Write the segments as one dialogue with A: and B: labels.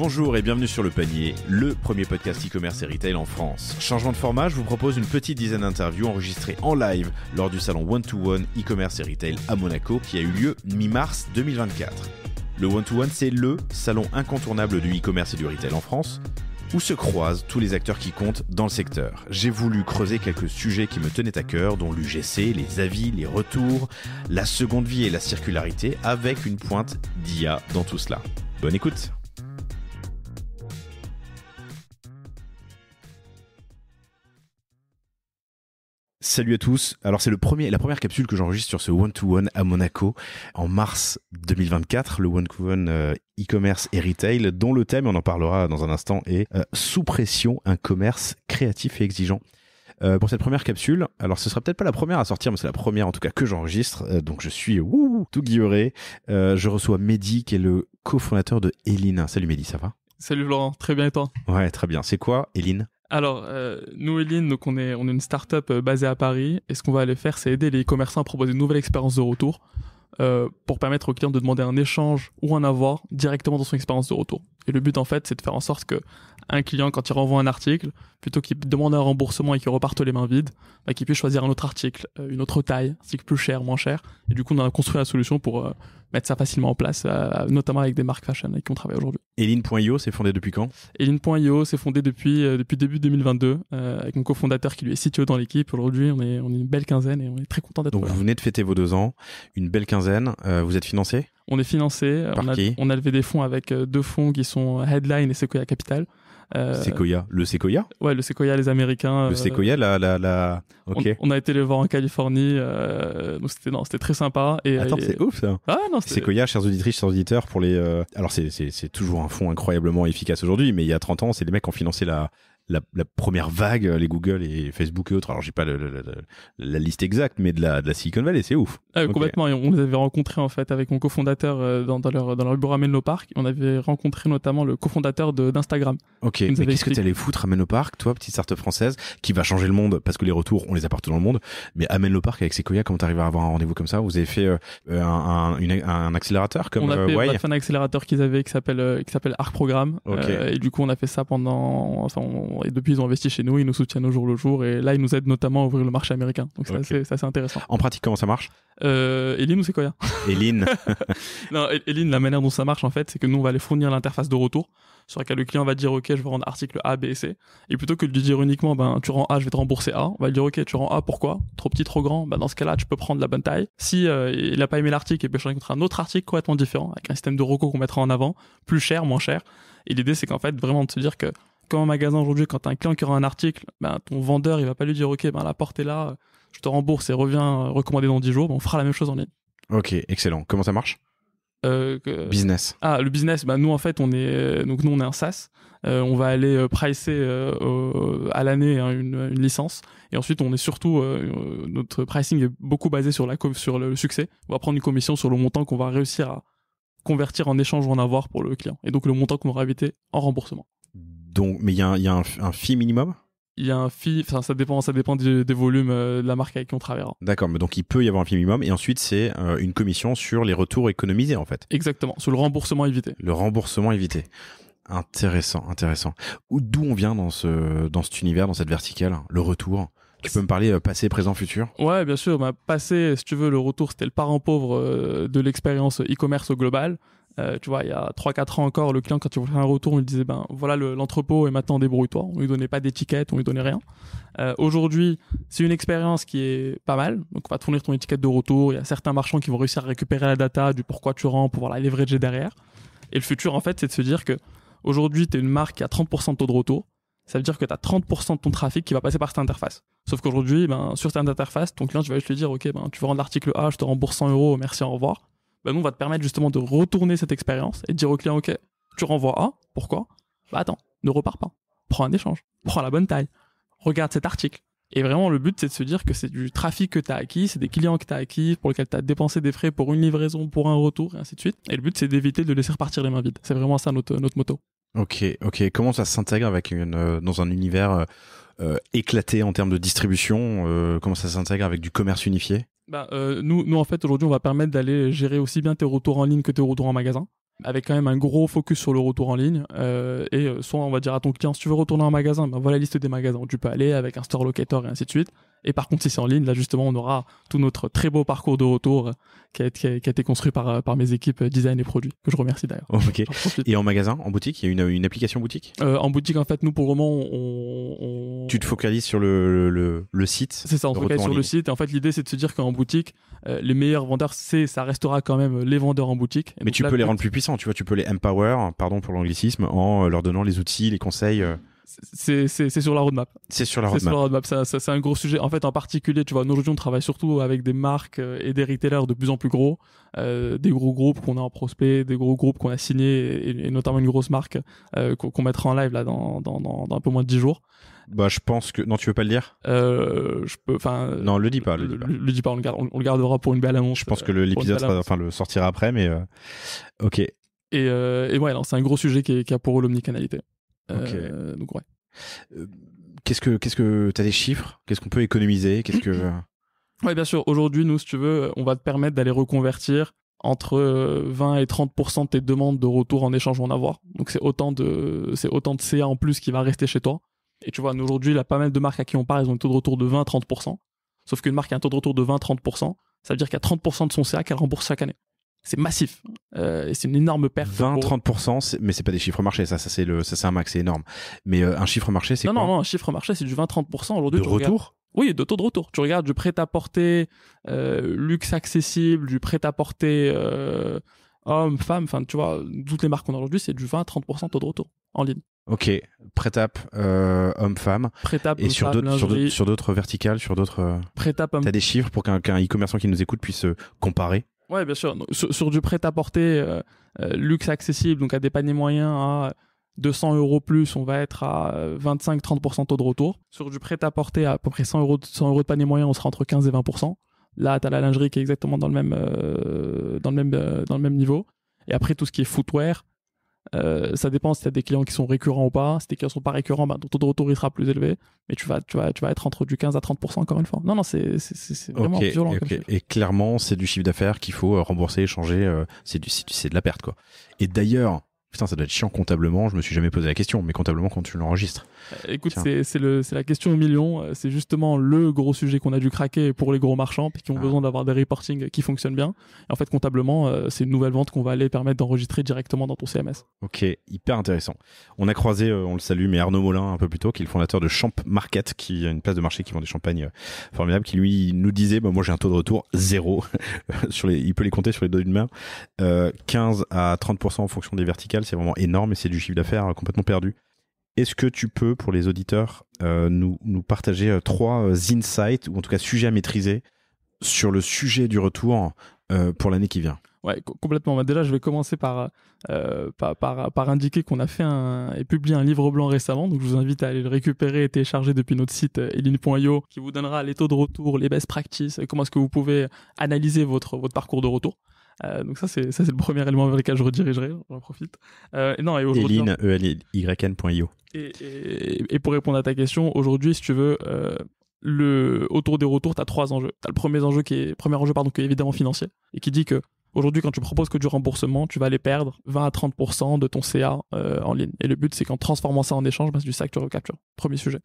A: Bonjour et bienvenue sur Le Panier, le premier podcast e-commerce et retail en France. Changement de format, je vous propose une petite dizaine d'interviews enregistrées en live lors du salon One-to-One e-commerce et retail à Monaco qui a eu lieu mi-mars 2024. Le One-to-One, c'est le salon incontournable du e-commerce et du retail en France où se croisent tous les acteurs qui comptent dans le secteur. J'ai voulu creuser quelques sujets qui me tenaient à cœur, dont l'UGC, les avis, les retours, la seconde vie et la circularité, avec une pointe d'IA dans tout cela. Bonne écoute! Salut à tous. Alors c'est la première capsule que j'enregistre sur ce One-to-One à Monaco en mars 2024, le One-to-One e-commerce et retail, dont le thème, on en parlera dans un instant, est sous pression, un commerce créatif et exigeant. Pour cette première capsule, alors ce sera peut-être pas la première à sortir, mais c'est la première en tout cas que j'enregistre, donc je suis tout guilleré. Je reçois Mehdi qui est le cofondateur de Eline. Salut Mehdi, ça va?
B: Salut Laurent, très bien et toi?
A: Ouais, très bien. C'est quoi Eline?
B: Alors, nous, Eline, donc on est une start-up basée à Paris, et ce qu'on va aller faire, c'est aider les commerçants à proposer une nouvelle expérience de retour pour permettre aux clients de demander un échange ou un avoir directement dans son expérience de retour. Et le but, en fait, c'est de faire en sorte que un client, quand il renvoie un article, plutôt qu'il demande un remboursement et qu'il reparte les mains vides, qu'il puisse choisir un autre article, une autre taille, un article plus cher, moins cher. Et du coup, on a construit la solution pour mettre ça facilement en place, notamment avec des marques fashion avec qui on travaille aujourd'hui.
A: Eline.io, c'est fondé depuis quand?
B: Eline.io, c'est fondé depuis début 2022, avec mon cofondateur qui lui est CTO dans l'équipe. Aujourd'hui, on est une belle quinzaine et on est très content d'être là.
A: Donc vous venez de fêter vos 2 ans, une belle quinzaine. Vous êtes financé?
B: On est financé. On a levé des fonds avec 2 fonds qui sont Headline et Sequoia Capital.
A: Sequoia, le Sequoia?
B: Ouais, le Sequoia, les Américains.
A: Le Sequoia, ok.
B: On a été les voir en Californie, donc c'était très sympa.
A: Attends, c'est ouf ça.
B: Ah non,
A: Sequoia, chers auditrices, chers auditeurs, pour les. Alors c'est toujours un fonds incroyablement efficace aujourd'hui, mais il y a 30 ans, c'est les mecs qui ont financé la première vague, les Google et Facebook et autres. Alors j'ai pas la liste exacte, mais de la Silicon Valley, c'est ouf.
B: Complètement. Et on les avait rencontrés en fait avec mon cofondateur dans leur bureau à Menlo Park. On avait rencontré notamment le cofondateur d'Instagram.
A: Ok. Mais qu'est-ce que tu allais foutre à Menlo Park, toi, petite startup française qui va changer le monde parce que les retours, on les a partout dans le monde. Mais à Menlo Park avec Sequoia, comment t'arrives à avoir un rendez-vous comme ça? Vous avez fait un accélérateur comme
B: on a fait un accélérateur qu'ils avaient qui s'appelle Arc Programme. Et du coup, on a fait ça et depuis ils ont investi chez nous, ils nous soutiennent au jour le jour et là ils nous aident notamment à ouvrir le marché américain. Donc c'est assez intéressant.
A: En pratique, comment ça marche?
B: Eline ou Sequoia?
A: Eline.
B: Non, Eline, la manière dont ça marche en fait, c'est que nous on va aller fournir l'interface de retour sur laquelle le client va dire ok, je vais rendre article A, B et C, et plutôt que de lui dire uniquement tu rends A, je vais te rembourser A, on va lui dire ok, tu rends A, pourquoi? Trop petit, trop grand? Dans ce cas-là tu peux prendre la bonne taille. Si il a pas aimé l'article, il peut changer contre un autre article complètement différent avec un système de recours qu'on mettra en avant, plus cher, moins cher. Et l'idée c'est qu'en fait vraiment de se dire que comme un magasin aujourd'hui, quand t'as un client qui aura un article, ton vendeur, il va pas lui dire, ok, la porte est là, je te rembourse et reviens recommander dans 10 jours. On fera la même chose en ligne. Ok,
A: excellent. Comment ça marche? Business.
B: Le business, nous en fait, on est un SaaS. On va aller pricer à l'année une licence. Et ensuite, on est surtout, notre pricing est beaucoup basé sur le succès. On va prendre une commission sur le montant qu'on va réussir à convertir en échange ou en avoir pour le client. Et donc, le montant qu'on aura évité en remboursement.
A: Donc, mais il y a un fee minimum?
B: Il y a un fee, ça dépend des volumes de la marque avec qui on travaillera.
A: D'accord, mais donc il peut y avoir un fee minimum et ensuite c'est une commission sur les retours économisés en fait.
B: Exactement, sur le remboursement évité.
A: Le remboursement évité. Intéressant. D'où on vient dans cet univers, dans cette verticale, le retour? Tu peux me parler passé, présent, futur? Ouais,
B: bien sûr. Passé, si tu veux, le retour, c'était le parent pauvre de l'expérience e-commerce au global. Tu vois, il y a 3-4 ans encore, le client, quand il voulait faire un retour, on lui disait, voilà l'entrepôt et maintenant débrouille-toi. On lui donnait pas d'étiquette, on lui donnait rien. Aujourd'hui, c'est une expérience qui est pas mal. Donc, on va te fournir ton étiquette de retour. Il y a certains marchands qui vont réussir à récupérer la data du pourquoi tu rends, pouvoir la leverager derrière. Et le futur, en fait, c'est de se dire que aujourd'hui, tu es une marque qui a 30% de taux de retour. Ça veut dire que tu as 30% de ton trafic qui va passer par cette interface. Sauf qu'aujourd'hui, sur cette interface, ton client, tu vas juste lui dire, ok, tu veux rendre l'article A, je te rembourse 100 €, merci, au revoir. Nous, on va te permettre justement de retourner cette expérience et de dire au client, ok, tu renvoies A, pourquoi? Attends, ne repars pas. Prends un échange. Prends la bonne taille. Regarde cet article. Et vraiment, le but, c'est de se dire que c'est du trafic que tu as acquis, c'est des clients que tu as acquis, pour lesquels tu as dépensé des frais pour une livraison, pour un retour, et ainsi de suite. Et le but, c'est d'éviter de laisser repartir les mains vides. C'est vraiment ça notre motto.
A: Ok. Comment ça s'intègre avec dans un univers éclaté en termes de distribution? Comment ça s'intègre avec du commerce unifié?
B: Nous, en fait, aujourd'hui, on va permettre d'aller gérer aussi bien tes retours en ligne que tes retours en magasin. avec quand même un gros focus sur le retour en ligne. Soit on va dire à ton client, si tu veux retourner en magasin, ben voilà la liste des magasins où tu peux aller avec un store locator et ainsi de suite. Et par contre, si c'est en ligne, là justement, on aura tout notre très beau parcours de retour qui a été construit par mes équipes design et produits, que je remercie d'ailleurs.
A: Ok. Et en magasin, en boutique, il y a une application boutique?
B: En boutique, en fait, nous pour le moment,
A: Tu te focalises sur le site.
B: C'est ça, on se focalise sur le site. Et en fait, l'idée, c'est de se dire qu'en boutique, les meilleurs vendeurs, ça restera quand même les vendeurs en boutique. Et
A: mais tu peux les rendre plus puissants, tu vois, tu peux les empower, pardon pour l'anglicisme, en leur donnant les outils, les conseils.
B: C'est sur la roadmap.
A: C'est sur la roadmap.
B: C'est un gros sujet. En fait, en particulier, tu vois, nous aujourd'hui, on travaille surtout avec des marques et des retailers de plus en plus gros, des gros groupes qu'on a en prospect, des gros groupes qu'on a signés, et notamment une grosse marque qu'on mettra en live là dans un peu moins de 10 jours.
A: Bah, je pense que non, tu veux pas le dire?
B: Non,
A: le dis pas.
B: Le dis pas. On le gardera pour une belle annonce.
A: Je pense que l'épisode le sortira après, mais ok.
B: Et ouais, c'est un gros sujet qui a pour eux l'omnicanalité.
A: Okay.
B: Donc ouais.
A: Qu'est-ce que t'as des chiffres? Qu'est-ce qu'on peut économiser?
B: Ouais, bien sûr. Aujourd'hui, nous, si tu veux, on va te permettre d'aller reconvertir entre 20 et 30% de tes demandes de retour en échange ou en avoir. Donc c'est autant de CA en plus qui va rester chez toi. Et tu vois, nous aujourd'hui, il y a pas mal de marques à qui on parle, ils ont un taux de retour de 20-30%. Sauf qu'une marque qui a un taux de retour de 20-30%, ça veut dire qu'il y a 30% de son CA qu'elle rembourse chaque année. C'est massif. Et c'est une énorme perte.
A: 20-30%, mais c'est pas des chiffres marché, ça c'est un max, c'est énorme. Mais un chiffre marché, c'est quoi?
B: Non, un chiffre marché, c'est du 20-30% aujourd'hui.
A: De retour?
B: Oui, de taux de retour. Tu regardes du prêt-à-porter, luxe accessible, du prêt-à-porter homme, femme, enfin tu vois, toutes les marques qu'on a aujourd'hui, c'est du 20-30% taux de retour en ligne.
A: Ok, prêt-à-p, homme-femme.
B: Prêt-à-p,
A: et sur d'autres verticales, sur d'autres...
B: Prêt-à-p,
A: t'as des chiffres pour qu'un e-commerçant qui nous écoute puisse comparer?
B: Ouais, bien sûr. Sur du prêt-à-porter luxe accessible, donc à des paniers moyens à 200 € plus, on va être à 25-30% taux de retour. Sur du prêt-à-porter à peu près 100 € de panier moyen, on sera entre 15 et 20%. Là, tu as la lingerie qui est exactement dans le même niveau. Et après, tout ce qui est footwear, ça dépend si tu as des clients qui sont récurrents ou pas. Si tes clients sont pas récurrents, ton taux de retour il sera plus élevé. Mais tu vas être entre du 15 à 30% encore une fois. Non, c'est vraiment violent.
A: Okay. Et clairement, c'est du chiffre d'affaires qu'il faut rembourser, échanger. C'est de la perte, quoi. Et d'ailleurs, putain, ça doit être chiant comptablement. Je me suis jamais posé la question, mais comptablement, quand tu l'enregistres.
B: Écoute, c'est la question au million. C'est justement le gros sujet qu'on a dû craquer pour les gros marchands, puis qui ont besoin d'avoir des reporting qui fonctionnent bien. Et en fait, comptablement, c'est une nouvelle vente qu'on va aller permettre d'enregistrer directement dans ton CMS.
A: Ok, hyper intéressant. On a croisé, on le salue, mais Arnaud Molin un peu plus tôt, qui est le fondateur de Champ Market, qui a une place de marché qui vend des champagnes formidables, qui lui nous disait, moi j'ai un taux de retour 0. Il peut les compter sur les doigts d'une main. 15 à 30% en fonction des verticales, c'est vraiment énorme et c'est du chiffre d'affaires complètement perdu. Est-ce que tu peux, pour les auditeurs, nous partager 3 insights, ou en tout cas sujets à maîtriser, sur le sujet du retour pour l'année qui vient?
B: Ouais, complètement. Déjà, je vais commencer par indiquer qu'on a fait et publié un livre blanc récemment. Donc, je vous invite à aller le récupérer et télécharger depuis notre site eline.io, qui vous donnera les taux de retour, les best practices, comment est-ce que vous pouvez analyser votre parcours de retour. Donc ça c'est le premier élément vers lequel je redirigerai, j'en profite.
A: Eline, ELYN.io.
B: Et pour répondre à ta question, aujourd'hui, si tu veux, autour des retours, tu as 3 enjeux. Tu as le premier enjeu qui est évidemment financier, et qui dit que aujourd'hui, quand tu proposes que du remboursement, tu vas aller perdre 20 à 30% de ton CA en ligne. Et le but, c'est qu'en transformant ça en échange, c'est du sac, tu recaptures. Premier sujet.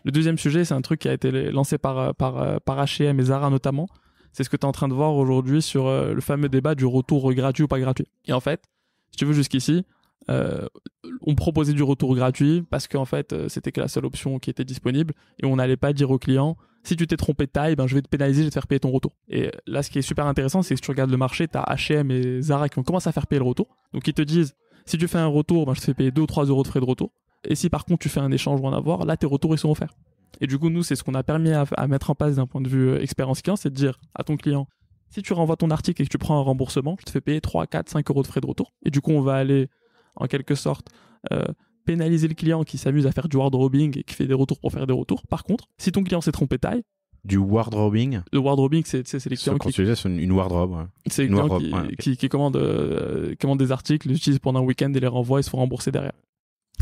B: Le deuxième sujet, c'est un truc qui a été lancé par H&M et Zara notamment. C'est ce que tu es en train de voir aujourd'hui sur le fameux débat du retour gratuit ou pas gratuit. Et en fait, si tu veux, jusqu'ici, on proposait du retour gratuit parce qu'en fait, c'était que la seule option qui était disponible, et on n'allait pas dire au client, si tu t'es trompé de taille, je vais te pénaliser, je vais te faire payer ton retour. Et là, ce qui est super intéressant, c'est que si tu regardes le marché, tu as H&M et Zara qui ont commencé à faire payer le retour. Donc ils te disent, si tu fais un retour, je te fais payer 2 ou 3 € de frais de retour. Et si par contre tu fais un échange ou en avoir, là tes retours ils sont offerts. Et du coup, nous, c'est ce qu'on a permis à mettre en place d'un point de vue expérience client, c'est de dire à ton client, si tu renvoies ton article et que tu prends un remboursement, je te fais payer 3, 4, 5 € de frais de retour. Et du coup, on va aller, en quelque sorte, pénaliser le client qui s'amuse à faire du wardrobing et qui fait des retours pour faire des retours. Par contre, si ton client s'est trompé de taille...
A: Du wardrobing?
B: Le wardrobing, c'est les clients
A: qui... C'est une wardrobe, ouais.
B: C'est les clients qui commandent des articles, les utilisent pendant un week-end et les renvoient et se font rembourser derrière.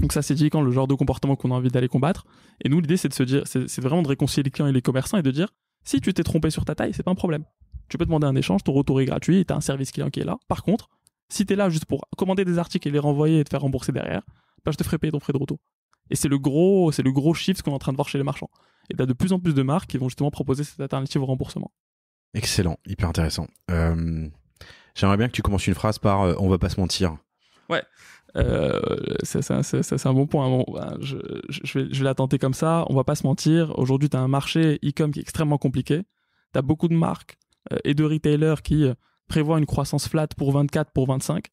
B: Donc ça, c'est typiquement le genre de comportement qu'on a envie d'aller combattre. Et nous, l'idée, c'est de se dire, c'est vraiment de réconcilier les clients et les commerçants et de dire, si tu t'es trompé sur ta taille, c'est pas un problème. Tu peux demander un échange, ton retour est gratuit, tu as un service client qui est là. Par contre, Si tu es là juste pour commander des articles et les renvoyer et te faire rembourser derrière, je te ferai payer ton frais de retour. Et c'est le gros shift qu'on est en train de voir chez les marchands. Et tu as de plus en plus de marques qui vont justement proposer cette alternative au remboursement.
A: Excellent, hyper intéressant. J'aimerais bien que tu commences une phrase par on va pas se mentir.
B: Ouais, c'est un bon point. Bon, je vais la tenter comme ça. On va pas se mentir. Aujourd'hui, tu as un marché e-com qui est extrêmement compliqué. Tu as beaucoup de marques et de retailers qui prévoient une croissance flat pour 24, pour 25.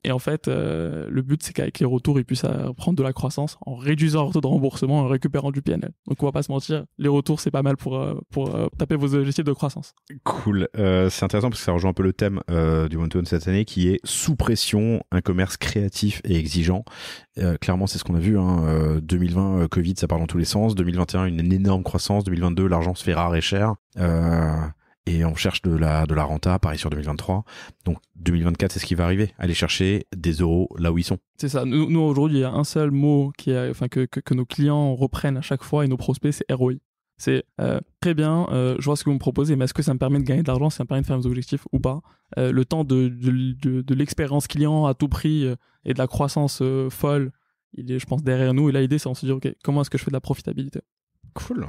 B: Et en fait, le but, c'est qu'avec les retours, ils puissent prendre de la croissance en réduisant leur taux de remboursement, en récupérant du PNL. Donc, on va pas se mentir, les retours, c'est pas mal pour taper vos objectifs de croissance.
A: Cool. C'est intéressant parce que ça rejoint un peu le thème du one-to-one cette année qui est sous pression, un commerce créatif et exigeant. Clairement, c'est ce qu'on a vu. 2020, Covid, ça part dans tous les sens. 2021, une énorme croissance. 2022, l'argent se fait rare et cher. Et on cherche de la renta, pareil sur 2023. Donc 2024, c'est ce qui va arriver. Aller chercher des euros là où ils sont.
B: C'est ça. Nous aujourd'hui, il y a un seul mot que nos clients reprennent à chaque fois et nos prospects, c'est ROI. C'est très bien, je vois ce que vous me proposez, mais est-ce que ça me permet de gagner de l'argent, ça me permet de faire mes objectifs ou pas? Le temps de l'expérience client à tout prix et de la croissance folle, il est, je pense, derrière nous. Et là, l'idée, c'est de se dire, OK, comment est-ce que je fais de la profitabilité?
A: Cool.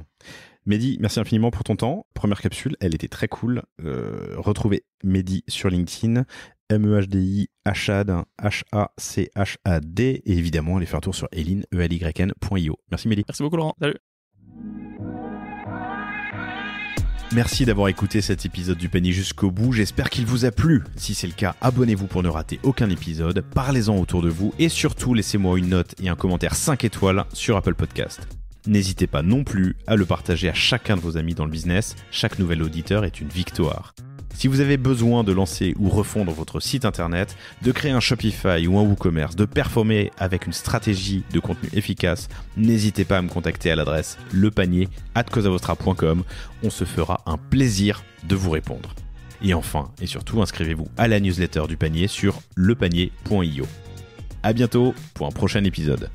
A: Mehdi, merci infiniment pour ton temps. Première capsule, elle était très cool. Retrouvez Mehdi sur LinkedIn, MEHDI, Hachad, H-A-C-H-A-D, et évidemment, allez faire un tour sur elyn.io. Merci Mehdi.
B: Merci beaucoup Laurent. Salut.
A: Merci d'avoir écouté cet épisode du panier jusqu'au bout. J'espère qu'il vous a plu. Si c'est le cas, abonnez-vous pour ne rater aucun épisode. Parlez-en autour de vous et surtout, laissez-moi une note et un commentaire 5 étoiles sur Apple Podcast. N'hésitez pas non plus à le partager à chacun de vos amis dans le business. Chaque nouvel auditeur est une victoire. Si vous avez besoin de lancer ou refondre votre site internet, de créer un Shopify ou un WooCommerce, de performer avec une stratégie de contenu efficace, n'hésitez pas à me contacter à l'adresse lepanier@causeavostra.com. On se fera un plaisir de vous répondre. Et enfin, et surtout, inscrivez-vous à la newsletter du panier sur lepanier.io. À bientôt pour un prochain épisode.